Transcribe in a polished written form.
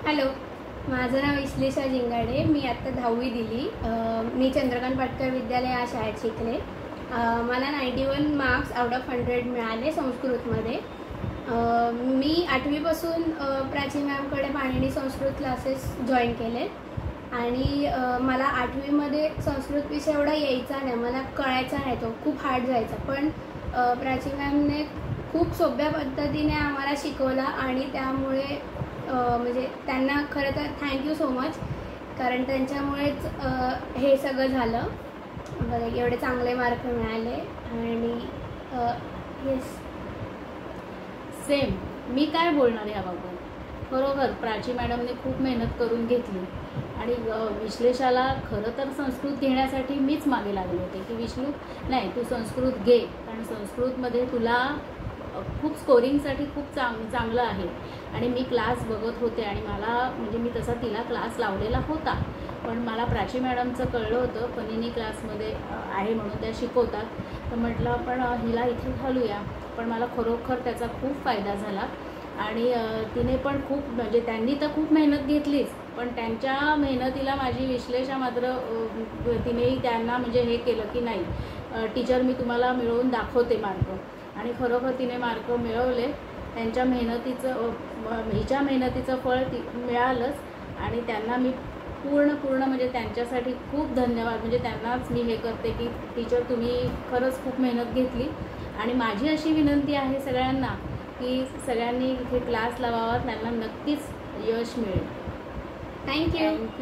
Hello, माझं नाव इश्लिशा जिंगाडे. मी आत्ता 10वी दिली. मी चंद्रकांत पाटकर विद्यालय या शाळेत शिकले. मला 91 मार्क्स आउट ऑफ 100 मिळाले संस्कृतमध्ये. मी 8वीपासून प्राची मॅमकडे पाणिनी संस्कृत क्लासेस जॉईन केले आणि मला 8वीमध्ये संस्कृत विषय एवढा यायचा नाही, मला कळायचा नाही, तो खूप हार्ड जायचा. पण प्राची मॅमने खूप सोप्या पद्धतीने आम्हाला शिकवला आणि त्यामुळे म्हणजे त्यांना खरं तर थँक्यू सो मच, कारण त्यांच्यामुळेच हे सगळं झालं. बरं, एवढे चांगले मार्क मिळाले आणि येस. सेम मी काय बोलणार याबाबत. खरोखर प्राची मॅडमने खूप मेहनत करून घेतली आणि विश्लेषाला खरं तर संस्कृत घेण्यासाठी मीच मागे लागले होते की विष्णू नाही, तू संस्कृत घे, कारण संस्कृतमध्ये तुला खूप स्कोरिंगसाठी खूप चांगलं आहे. आणि मी क्लास बघत होते आणि मला म्हणजे मी तसा तिला क्लास लावलेला होता, पण मला प्राची मॅडमचं कळलं होतं पणिनी क्लासमध्ये आहे म्हणून त्या शिकवतात, तर म्हटलं आपण हिला इथे घालूया. पण मला खरोखर त्याचा खूप फायदा झाला आणि तिने पण खूप म्हणजे त्यांनी तर खूप मेहनत घेतलीच, पण त्यांच्या मेहनतीला माझी विश्लेषा मात्र तिनेही त्यांना म्हणजे हे केलं की नाही टीचर, मी तुम्हाला मिळवून दाखवते मार्क. आणि खरोखर तिने मार्क मिळवले. त्यांच्या मेहनतीचं हिच्या मेहनतीचं फळ मिळालंच आणि त्यांना मी पूर्ण म्हणजे त्यांच्यासाठी खूप धन्यवाद, म्हणजे त्यांनाच मी हे करते की टीचर, तुम्ही खरंच खूप मेहनत घेतली. आणि माझी अशी विनंती आहे सगळ्यांना की सगळ्यांनी इथे क्लास लावावा, त्यांना नक्कीच यश मिळेल. थँक्यू.